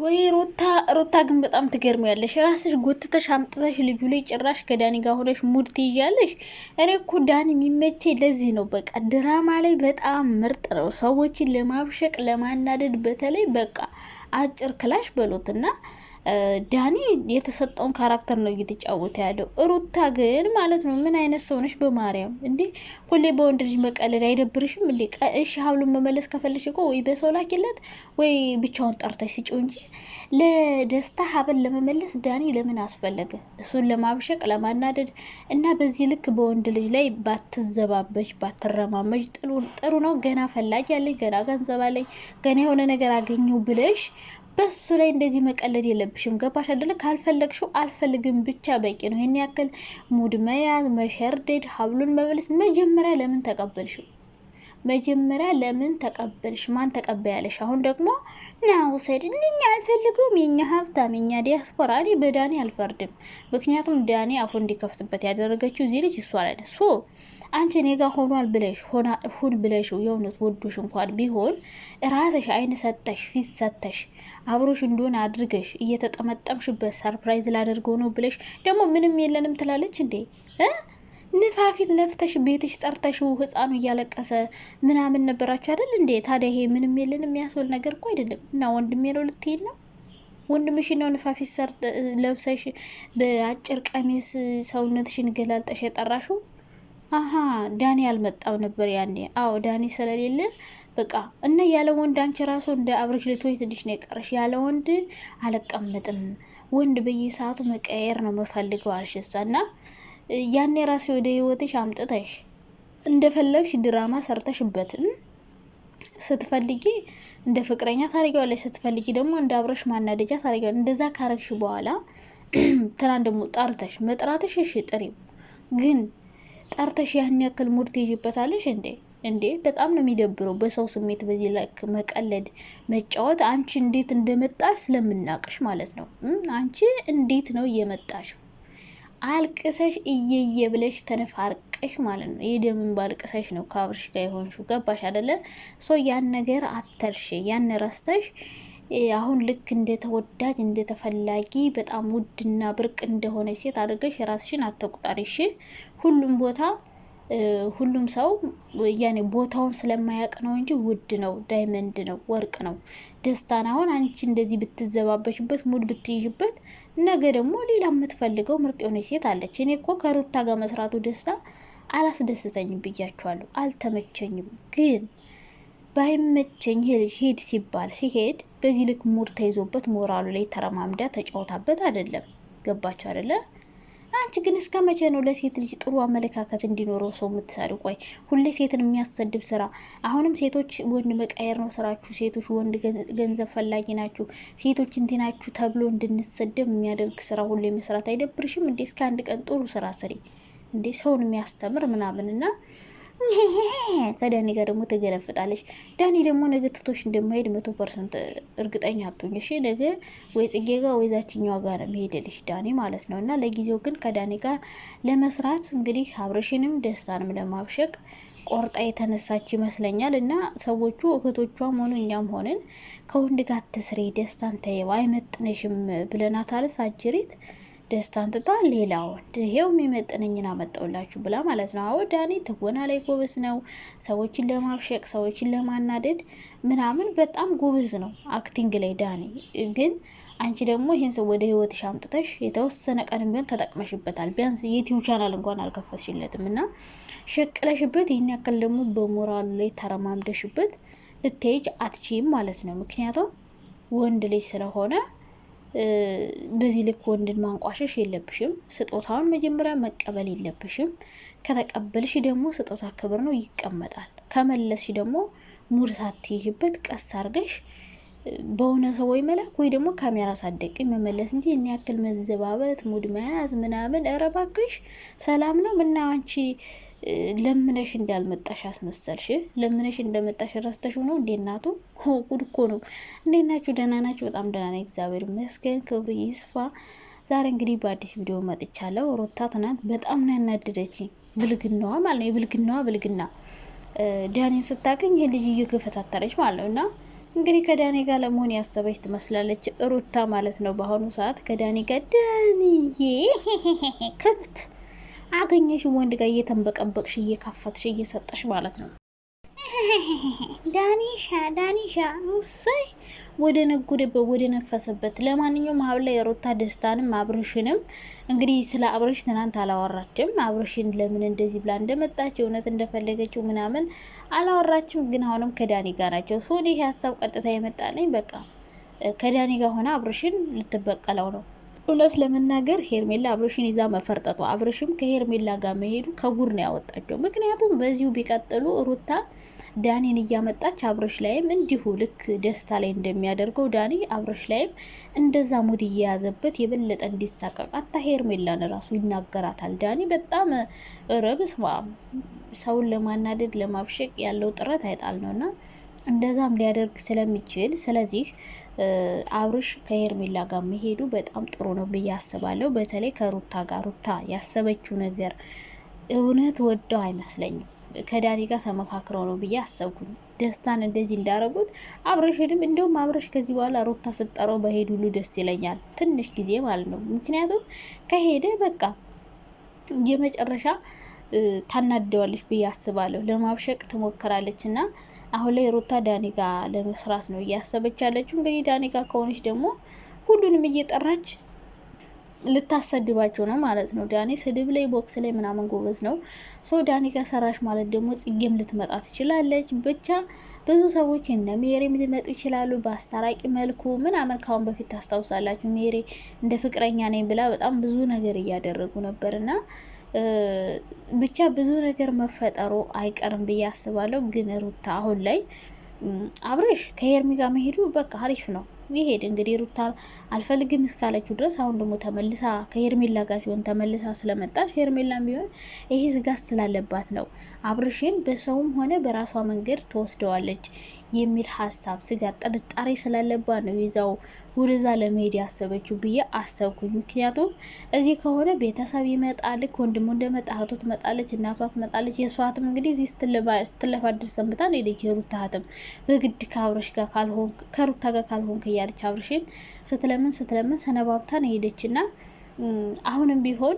ወይ ሩታ ግን በጣም ትገርሚያለሽ። ራስሽ ጎትተሽ አምጥተሽ ልጁ ላይ ጭራሽ ከዳኒ ጋር ሆነሽ ሙድ ትይዣለሽ። እኔ እኮ ዳኒ የሚመቸኝ ለዚህ ነው። በቃ ድራማ ላይ በጣም ምርጥ ነው። ሰዎችን ለማብሸቅ ለማናደድ፣ በተለይ በቃ አጭር ክላሽ በሎትና ዳኒ የተሰጠውን ካራክተር ነው እየተጫወተ ያለው። ሩታ ግን ማለት ነው ምን አይነት ሰው ነሽ? በማርያም እንዴ! ሁሌ በወንድ ልጅ መቀለድ አይደብርሽም እንዴ? እሺ ሀብሉን መመለስ ከፈለሽ እኮ ወይ በሰው ላኪለት ወይ ብቻውን ጠርተሽ ስጪው እንጂ ለደስታ ሀብል ለመመለስ ዳኒ ለምን አስፈለገ? እሱን ለማብሸቅ ለማናደድ እና በዚህ ልክ በወንድ ልጅ ላይ ባትዘባበሽ ባትረማመሽ ጥሩ ነው። ገና ፈላጊ ያለኝ ገና ገንዘብ አለኝ ገና የሆነ ነገር አገኘው ብለሽ በሱ ላይ እንደዚህ መቀለድ የለብሽም። ገባሽ አይደለ? ካልፈለግሽው አልፈልግም ብቻ በቂ ነው። ይሄን ያክል ሙድ መያዝ መሸርደድ ሀብሉን መመለስ መጀመሪያ ለምን ተቀበልሽው? መጀመሪያ ለምን ተቀበልሽ? ማን ተቀበያለሽ? አሁን ደግሞ ና ውሰድ ልኝ አልፈልጉም። የኛ ሀብታም የኛ ዲያስፖራ። እኔ በዳኒ አልፈርድም። ምክንያቱም ዳኒ አፉ እንዲከፍትበት ያደረገችው እዚህ ልጅ እሷ ላይ ነሱ። አንቺ እኔ ጋር ሆኗል ብለሽ ሁን ብለሽ የእውነት ወዶሽ እንኳን ቢሆን ራስሽ አይን ሰጠሽ ፊት ሰጠሽ አብሮሽ እንደሆነ አድርገሽ እየተጠመጠምሽበት ሰርፕራይዝ ላደርገው ነው ብለሽ ደግሞ ምንም የለንም ትላለች እንዴ? ንፋፊት ነፍተሽ ቤትሽ ጠርተሽው ህፃኑ እያለቀሰ ምናምን ነበራችሁ አይደል እንዴ? ታዲያ ይሄ ምንም የለንም የሚያስብል ነገር እኮ አይደለም። እና ወንድሜ ነው ልትይል ነው? ወንድምሽ ነው ንፋፊት ለብሰሽ በአጭር ቀሚስ ሰውነትሽን ገላልጠሽ የጠራሽው? አሀ ዳኒ አልመጣም ነበር ያኔ። አዎ ዳኒ ስለሌለ በቃ እና ያለ ወንድ አንቺ ራሱ እንደ አብረሽ ልትወይ ትንሽ ነው የቀረሽ። ያለ ወንድ አልቀመጥም፣ ወንድ በየሰዓቱ መቀየር ነው የምፈልገው አልሽሳ። እና ያኔ ራሱ ወደ ህይወትሽ አምጥተሽ እንደፈለግሽ ድራማ ሰርተሽበት ስትፈልጊ እንደ ፍቅረኛ ታደርጊዋለሽ፣ ስትፈልጊ ደግሞ እንደ አብረሽ ማናደጃ ታደርጊዋለሽ። እንደዛ ካረግሽ በኋላ ትናንት ደግሞ ጠርተሽ መጥራትሽ እሺ ጥሪው ግን ጠርተሽ ያን ያክል ሙድ ትይዥበታለሽ እንዴ? በጣም ነው የሚደብረው። በሰው ስሜት በዚህ ልክ መቀለድ መጫወት። አንቺ እንዴት እንደመጣሽ ስለምናቅሽ ማለት ነው። አንቺ እንዴት ነው እየመጣሽ? አልቅሰሽ እየየ ብለሽ ተነፋርቀሽ ማለት ነው። የደምን ባልቅሰሽ ነው ከአብርሽ ጋር የሆንሽው። ገባሽ አይደለ? ያን ነገር አተርሽ፣ ያን ረስተሽ አሁን ልክ እንደ ተወዳጅ እንደ ተፈላጊ በጣም ውድና ብርቅ እንደሆነ ሴት አድርገሽ ራስሽን አትቁጠሪሽ። ሁሉም ቦታ ሁሉም ሰው ያኔ ቦታውን ስለማያውቅ ነው እንጂ ውድ ነው፣ ዳይመንድ ነው፣ ወርቅ ነው። ደስታን አሁን አንቺ እንደዚህ ብትዘባበሽበት ሙድ ብትይዥበት ነገ ደግሞ ሌላ የምትፈልገው ምርጥ የሆነች ሴት አለች። እኔ እኮ ከሩታ ጋር መስራቱ ደስታ አላስደስተኝም ብያቸዋለሁ፣ አልተመቸኝም። ግን ባይመቸኝ ሄድ ሲባል ሲሄድ በዚህ ልክ ሙድ ተይዞበት ሞራሉ ላይ ተረማምዳ ተጫውታበት አይደለም። ገባችሁ አይደለ? አንቺ ግን እስከ መቼ ነው ለሴት ልጅ ጥሩ አመለካከት እንዲኖረው ሰው የምትሰሪው? ቆይ ሁሌ ሴትን የሚያሰድብ ስራ። አሁንም ሴቶች ወንድ መቀየር ነው ስራችሁ። ሴቶች ወንድ ገንዘብ ፈላጊ ናችሁ፣ ሴቶች እንትን ናችሁ ተብሎ እንድንሰደብ የሚያደርግ ስራ ሁሌ መስራት አይደብርሽም እንዴ? እስከ አንድ ቀን ጥሩ ስራ ስሪ እንዴ፣ ሰውን የሚያስተምር ምናምንና ከዳኒ ጋር ደግሞ ትገለፍጣለች። ዳኒ ደግሞ ነገ ትቶሽ እንደማይሄድ 100% እርግጠኛ አትሁኝ። እሺ ነገ ወይ ጽጌ ጋር ወይ ዛችኛዋ ጋር ነው የሚሄድልሽ ዳኒ ማለት ነው። እና ለጊዜው ግን ከዳኒ ጋር ለመስራት እንግዲህ አብረሽንም ደስታንም ለማብሸቅ ቆርጣ የተነሳች ይመስለኛል። እና ሰዎቹ እህቶቿም ሆኑ እኛም ሆንን ከወንድ ጋር ትስሪ ደስታን ተይው አይመጥንሽም ብለናታል። አጅሪት ደስታን ትታ ሌላ ወንድ ይሄው የሚመጥነኝን አመጣውላችሁ ብላ ማለት ነው። አዎ ዳኒ ትወና ላይ ጎበዝ ነው። ሰዎችን ለማብሸቅ ሰዎችን ለማናደድ ምናምን በጣም ጎበዝ ነው አክቲንግ ላይ ዳኒ። ግን አንቺ ደግሞ ይህን ሰው ወደ ህይወትሽ አምጥተሽ የተወሰነ ቀን ቢሆን ተጠቅመሽበታል። ቢያንስ የዩቲዩብ ቻናል እንኳን አልከፈትሽለትም እና ሸቅለሽበት ይህን ያክል ደግሞ በሞራሉ ላይ ተረማምደሽበት ልትሄጅ አትችይም ማለት ነው። ምክንያቱም ወንድ ልጅ ስለሆነ በዚህ ልክ ወንድን ማንቋሸሽ የለብሽም። ስጦታውን መጀመሪያ መቀበል የለብሽም። ከተቀበልሽ ደግሞ ስጦታ ክብር ነው ይቀመጣል። ከመለስሽ ደግሞ ሙድ ሳትይዥበት ቀስ አርገሽ በሆነ ሰው ወይ መላክ ወይ ደግሞ ካሜራ ሳደቂ መመለስ እንጂ እኔ ያክል መዘባበት ሙድ መያዝ ምናምን ኧረ እባክሽ ሰላም ነው። ምና አንቺ ለምነሽ እንዳልመጣሽ አስመሰልሽ። ለምነሽ እንደመጣሽ ረስተሽ ነው እንዴ? እናቱ ጉድ እኮ ነው። እንዴት ናችሁ? ደህና ናችሁ? በጣም ደህና ነኝ እግዚአብሔር ይመስገን፣ ክብሩ ይስፋ። ዛሬ እንግዲህ በአዲስ ቪዲዮ መጥቻለሁ። ሩታ ትናንት በጣም ነው ያናደደችኝ። ብልግናዋ ማለት ነው፣ የብልግናዋ ብልግና። ዳኒን ስታገኝ ይሄ ልጅ እየገፈታተረች ማለት ነው። እና እንግዲህ ከዳኒ ጋር ለመሆን ያሰበች ትመስላለች ሩታ ማለት ነው። በአሁኑ ሰዓት ከዳኒ ጋር ዳኒዬ ክፍት አገኘሽ ወንድ ጋር እየተንበቀበቅሽ እየካፈትሽ እየሰጠሽ ማለት ነው። ዳኒሻ ውሳይ ወደ ነጉደበት ወደ ነፈሰበት። ለማንኛውም ሀብላ የሩታ ደስታንም አብርሽንም እንግዲህ ስለ አብርሽ ትናንት አላወራችም። አብርሽን ለምን እንደዚህ ብላ እንደመጣች እውነት እንደፈለገችው ምናምን አላወራችም። ግን አሁንም ከዳኒ ጋር ናቸው። ሶ ይህ ሀሳብ ቀጥታ የመጣልኝ በቃ ከዳኒ ጋር ሆነ አብርሽን ልትበቀለው ነው። እውነት ለመናገር ሄርሜላ አብርሽን ይዛ መፈርጠጧ፣ አብርሽም ከሄርሜላ ጋር መሄዱ ከጉር ነው ያወጣቸው። ምክንያቱም በዚሁ ቢቀጥሉ ሩታ ዳኒን እያመጣች አብርሽ ላይም እንዲሁ ልክ ደስታ ላይ እንደሚያደርገው ዳኒ አብርሽ ላይም እንደዛ ሙድ እየያዘበት የበለጠ እንዲሳቀቅ አታ ሄርሜላን ራሱ ይናገራታል። ዳኒ በጣም ረብስ ሰውን ለማናደድ ለማብሸቅ ያለው ጥረት አይጣል ነውና እንደዛም ሊያደርግ ስለሚችል ስለዚህ አብርሽ ከሄርሜላ ጋር መሄዱ በጣም ጥሩ ነው ብዬ አስባለሁ። በተለይ ከሩታ ጋር ሩታ ያሰበችው ነገር እውነት ወደው አይመስለኝም። ከዳኒ ጋር ተመካክረው ነው ብዬ አሰብኩኝ። ደስታን እንደዚህ እንዳረጉት አብርሽንም እንደውም አብርሽ ከዚህ በኋላ ሩታ ስጠረው በሄዱ ሁሉ ደስ ይለኛል፣ ትንሽ ጊዜ ማለት ነው። ምክንያቱም ከሄደ በቃ የመጨረሻ ታናደዋለች ብዬ አስባለሁ። ለማብሸቅ ትሞክራለች እና አሁን ላይ ሩታ ዳኒ ጋር ለመስራት ነው እያሰበች ያለችው። እንግዲህ ዳኒ ጋር ከሆነች ደግሞ ሁሉንም እየጠራች ልታሰድባቸው ነው ማለት ነው። ዳኒ ስድብ ላይ ቦክስ ላይ ምናምን ጎበዝ ነው። ሶ ዳኒ ጋር ሰራሽ ማለት ደግሞ ጽጌም ልትመጣ ትችላለች። ብቻ ብዙ ሰዎች እነ ሜሪም ሊመጡ ይችላሉ በአስታራቂ መልኩ ምናምን። ካሁን በፊት ታስታውሳላችሁ ሜሪ እንደ ፍቅረኛ ነኝ ብላ በጣም ብዙ ነገር እያደረጉ ነበርና ብቻ ብዙ ነገር መፈጠሩ አይቀርም ብዬ አስባለሁ። ግን ሩታ አሁን ላይ አብርሽ ከሄርሚ ጋር መሄዱ በቃ አሪፍ ነው። ይሄድ እንግዲህ ሩታ አልፈልግም እስካለችው ድረስ አሁን ደግሞ ተመልሳ ከሄርሜላ ጋር ሲሆን ተመልሳ ስለመጣች ሄርሜላም ቢሆን ይሄ ስጋት ስላለባት ነው አብርሽን በሰውም ሆነ በራሷ መንገድ ተወስደዋለች የሚል ሀሳብ ስጋት ጥርጣሬ ስላለባት ነው ይዛው ወደዛ ለመሄድ ያሰበችው ብዬ አሰብኩኝ። ምክንያቱም እዚህ ከሆነ ቤተሰብ ይመጣል፣ ወንድሙ እንደመጣ እህቱ ትመጣለች፣ እናቷ ትመጣለች። የሷትም እንግዲህ እዚህ ስትለፋድር ሰንብታ ሄደች። የሩታ እህትም በግድ ከአብርሽ ጋር ካልሆን ከሩታ ጋር ካልሆን እያለች አብርሽን ስትለምን ሰነባብታ ነው ሄደችና አሁንም ቢሆን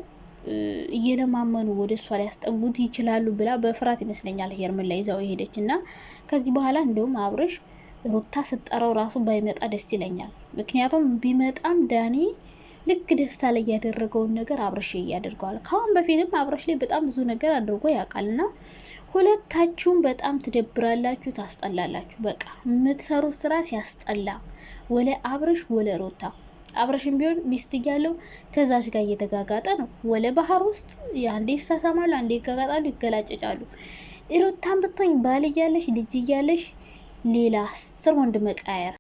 እየለማመኑ ወደ እሷ ሊያስጠጉት ይችላሉ ብላ በፍርሃት ይመስለኛል ሄርሜላ ይዛው የሄደች እና ከዚህ በኋላ እንደውም አብርሽ ሩታ ስጠራው ራሱ ባይመጣ ደስ ይለኛል። ምክንያቱም ቢመጣም ዳኒ ልክ ደስታ ላይ ያደረገውን ነገር አብርሽ እያደርገዋል። ካሁን በፊትም አብርሽ ላይ በጣም ብዙ ነገር አድርጎ ያውቃልና ሁለታችሁም በጣም ትደብራላችሁ፣ ታስጠላላችሁ። በቃ የምትሰሩት ስራ ሲያስጠላ ወለ አብርሽ ወለ ሩታ። አብርሽም ቢሆን ሚስት እያለው ከዛች ጋር እየተጋጋጠ ነው። ወለ ባህር ውስጥ አንዴ ይሳሳማሉ፣ አንዴ ይጋጋጣሉ፣ ይገላጨጫሉ። ሩታን ብትሆኝ ባል እያለሽ ልጅ እያለሽ ሌላ 10 ወንድ መቃየር